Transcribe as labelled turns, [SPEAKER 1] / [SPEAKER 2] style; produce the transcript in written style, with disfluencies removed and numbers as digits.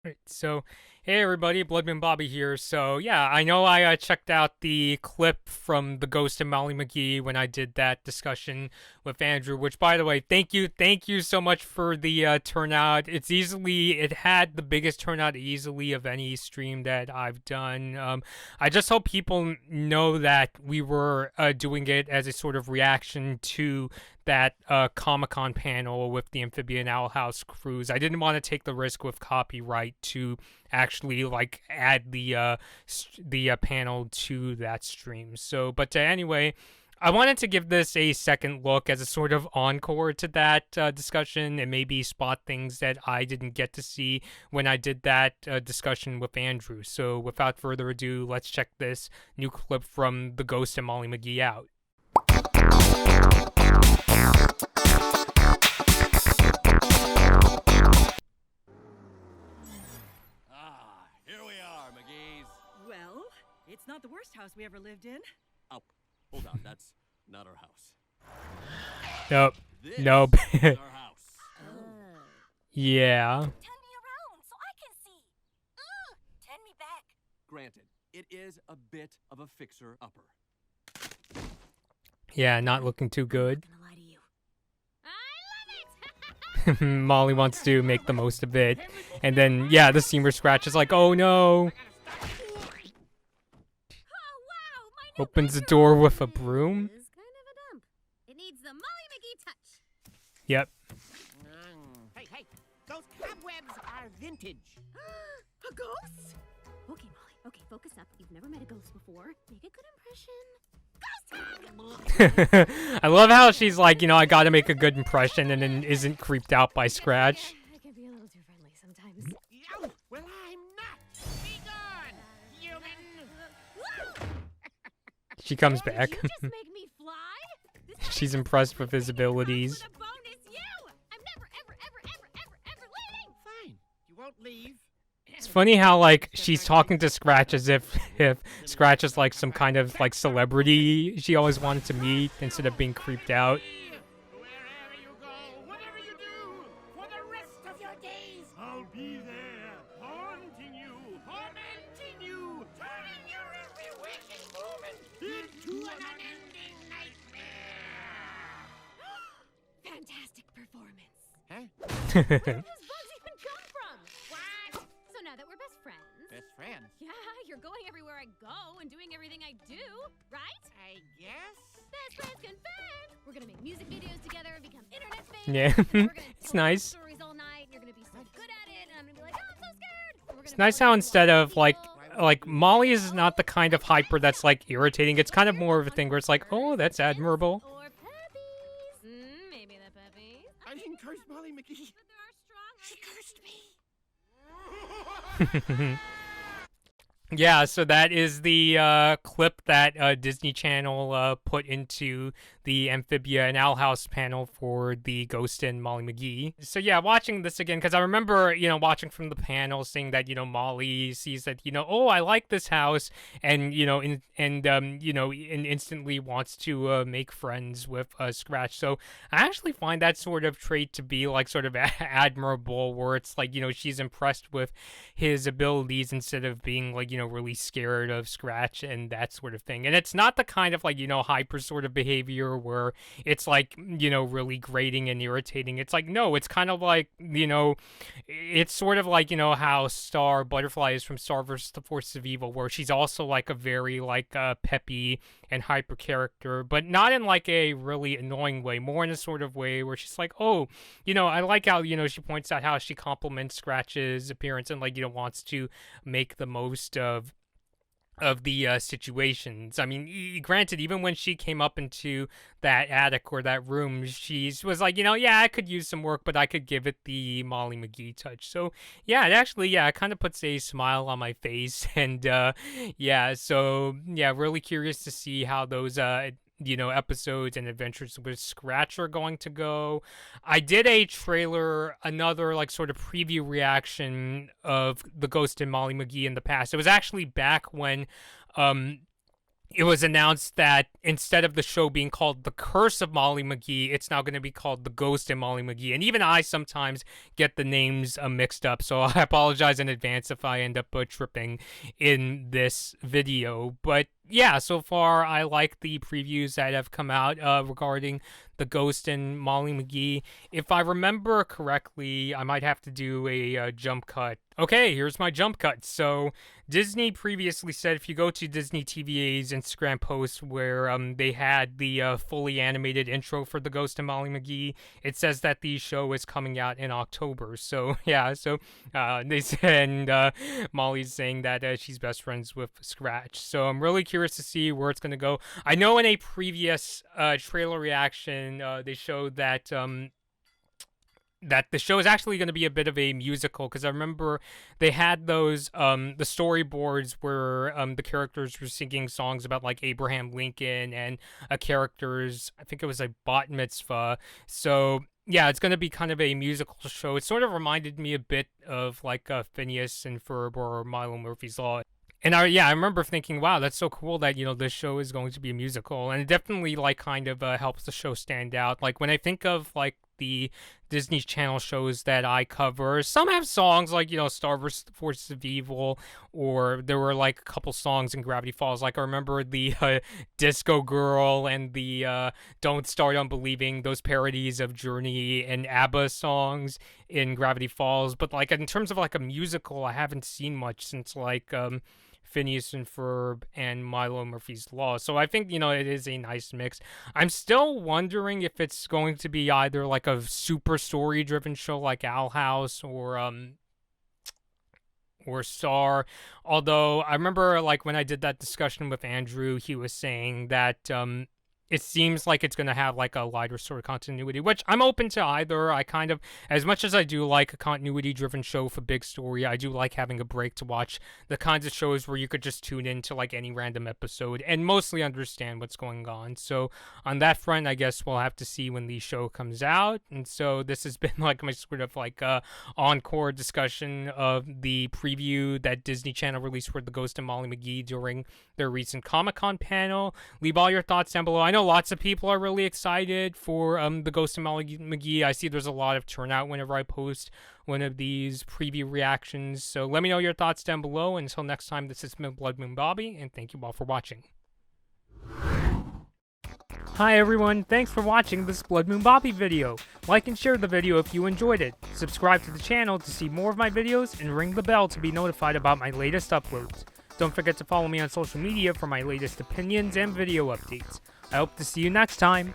[SPEAKER 1] Right. So, hey everybody, Bloodman Bobby here. So, yeah, I know I checked out the clip from the Ghost and Molly McGee when I did that discussion with Andrew. Which, by the way, thank you so much for the turnout. It had the biggest turnout easily of any stream that I've done. I just hope people know that we were doing it as a sort of reaction to that Comic-Con panel with the Amphibia and Owl House crews. I didn't want to take the risk with copyright to actually like add the panel to that stream. So, but anyway, I wanted to give this a second look as a sort of encore to that discussion and maybe spot things that I didn't get to see when I did that discussion with Andrew. So, without further ado, let's check this new clip from the Ghost and Molly McGee out.
[SPEAKER 2] Here we are, McGee's.
[SPEAKER 3] Well, it's not the worst house we ever lived in.
[SPEAKER 2] Oh, hold on, that's not our house.
[SPEAKER 1] Nope.
[SPEAKER 2] This
[SPEAKER 1] Nope.
[SPEAKER 2] is our house.
[SPEAKER 1] Yeah.
[SPEAKER 4] Turn me around so I can see. Turn me back.
[SPEAKER 2] Granted, it is a bit of a fixer-upper.
[SPEAKER 1] Yeah, not looking too good.
[SPEAKER 4] I'm not gonna lie to you. I love it.
[SPEAKER 1] Molly wants to make the most of it. And then, yeah, the seamer scratch is like, oh no.
[SPEAKER 4] Oh wow, my new
[SPEAKER 1] Opens the
[SPEAKER 4] bedroom
[SPEAKER 1] door with a broom.
[SPEAKER 4] is kind of a dump. It needs the Molly McGee touch.
[SPEAKER 1] Yep.
[SPEAKER 5] Hey, those cobwebs are vintage.
[SPEAKER 4] A ghost? Okay, Molly. Okay, focus up. You've never met a ghost before. Make a good impression. Ghost hug!
[SPEAKER 1] I love how she's like, I gotta make a good impression and then isn't creeped out by Scratch.
[SPEAKER 4] I can be a little too friendly sometimes.
[SPEAKER 5] Oh, well, I'm not. Be gone, human.
[SPEAKER 1] She comes
[SPEAKER 4] Did
[SPEAKER 1] back.
[SPEAKER 4] you just make me fly? This time
[SPEAKER 1] She's
[SPEAKER 4] I'm
[SPEAKER 1] impressed with
[SPEAKER 4] gonna
[SPEAKER 1] his
[SPEAKER 4] make a house
[SPEAKER 1] abilities.
[SPEAKER 4] with a bonus you! I'm never, ever leaving!
[SPEAKER 5] Fine, you won't leave.
[SPEAKER 1] It's funny how like she's talking to Scratch as if Scratch is like some kind of like celebrity she always wanted to meet instead of being creeped out.
[SPEAKER 5] Wherever you go, whatever you do, for the rest of your days, I'll be there, haunting you, tormenting you, turning your every waking moment into an unending nightmare.
[SPEAKER 4] Fantastic performance.
[SPEAKER 5] Huh?
[SPEAKER 4] Where did those bugs even come from?
[SPEAKER 5] What?
[SPEAKER 4] So now that we're best friends,
[SPEAKER 5] Best friend?
[SPEAKER 4] yeah, you're going everywhere I go and doing everything I do, right?
[SPEAKER 5] I guess.
[SPEAKER 4] Best friends confirmed. We're gonna make music videos together and become internet famous.
[SPEAKER 1] Yeah,
[SPEAKER 4] and then we're gonna
[SPEAKER 1] it's
[SPEAKER 4] tell
[SPEAKER 1] nice.
[SPEAKER 4] Stories all night. And you're gonna be so good at it, and I'm gonna be like, oh, I'm so scared. And we're
[SPEAKER 1] It's
[SPEAKER 4] gonna
[SPEAKER 1] nice
[SPEAKER 4] go
[SPEAKER 1] how
[SPEAKER 4] and
[SPEAKER 1] instead
[SPEAKER 4] watch
[SPEAKER 1] of like
[SPEAKER 4] people.
[SPEAKER 1] Molly is not the kind of hyper that's like irritating. It's kind of more of a thing where it's like, oh, that's admirable.
[SPEAKER 4] Or puppies. Maybe the puppies.
[SPEAKER 5] I didn't curse Molly McGee.
[SPEAKER 4] But there are strong.
[SPEAKER 5] She cursed me.
[SPEAKER 1] Yeah, so that is the clip that Disney Channel put into the Amphibia and Owl House panel for the Ghost and Molly McGee. So yeah, watching this again, because I remember, watching from the panel, seeing that, Molly sees that, oh, I like this house, and, and instantly wants to make friends with Scratch. So I actually find that sort of trait to be, like, sort of admirable, where it's like, she's impressed with his abilities instead of being, like, really scared of Scratch and that sort of thing. And it's not the kind of, like, hyper sort of behavior where it's like, really grating and irritating. It's like, no, it's kind of like, it's sort of like, how Star Butterfly is from Star vs. the Forces of Evil, where she's also like a very like peppy and hyper character, but not in like a really annoying way, more in a sort of way where she's like, oh, I like how, she points out how she compliments Scratch's appearance and like, wants to make the most of the situations. I mean, granted, even when she came up into that attic or that room, she was like, yeah, I could use some work, but I could give it the Molly McGee touch. So, yeah, it actually, yeah, it kind of puts a smile on my face. And, yeah, so, yeah, really curious to see how those, episodes and adventures with Scratch are going to go. I did a trailer, another like sort of preview reaction of the Ghost and Molly McGee in the past. It was actually back when it was announced that instead of the show being called The Curse of Molly McGee, it's now going to be called The Ghost and Molly McGee. And even I sometimes get the names mixed up, so I apologize in advance if I end up tripping in this video. But yeah, so far I like the previews that have come out regarding The Ghost and Molly McGee. If I remember correctly, I might have to do a jump cut. Okay, here's my jump cut. So Disney previously said if you go to Disney TVA's Instagram post where they had the fully animated intro for The Ghost and Molly McGee, it says that the show is coming out in October. So yeah, so they said, and Molly's saying that she's best friends with Scratch. So I'm really curious to see where it's going to go. I know in a previous trailer reaction, they showed that that the show is actually going to be a bit of a musical, because I remember they had those the storyboards where the characters were singing songs about like Abraham Lincoln and a character's, I think it was like bat mitzvah. So yeah, it's going to be kind of a musical show. It sort of reminded me a bit of like Phineas and Ferb or Milo Murphy's Law. And I remember thinking, wow, that's so cool that, you know, this show is going to be a musical. And it definitely, like, kind of helps the show stand out. Like, when I think of, like, the Disney Channel shows that I cover, some have songs like, you know, Star vs. Forces of Evil, or there were, like, a couple songs in Gravity Falls. Like, I remember the Disco Girl and the Don't Start Unbelieving, those parodies of Journey and ABBA songs in Gravity Falls. But, like, in terms of, like, a musical, I haven't seen much since, like, Phineas and Ferb and Milo Murphy's Law. So I think, you know, it is a nice mix. I'm still wondering if it's going to be either like a super story-driven show like Owl House or Star. Although I remember, like, when I did that discussion with Andrew, he was saying that it seems like it's going to have like a lighter sort of continuity, which I'm open to either. I kind of, as much as I do like a continuity-driven show for big story, I do like having a break to watch the kinds of shows where you could just tune into like any random episode and mostly understand what's going on. So on that front, I guess we'll have to see when the show comes out. And so this has been like my sort of like encore discussion of the preview that Disney Channel released for The Ghost and Molly McGee during their recent Comic-Con panel. Leave all your thoughts down below. I know lots of people are really excited for The Ghost and Molly McGee. I see there's a lot of turnout whenever I post one of these preview reactions. So let me know your thoughts down below. Until next time, this has been Blood Moon Bobby, and thank you all for watching. Hi everyone, thanks for watching this Blood Moon Bobby video. Like and share the video if you enjoyed it. Subscribe to the channel to see more of my videos, and ring the bell to be notified about my latest uploads. Don't forget to follow me on social media for my latest opinions and video updates. I hope to see you next time.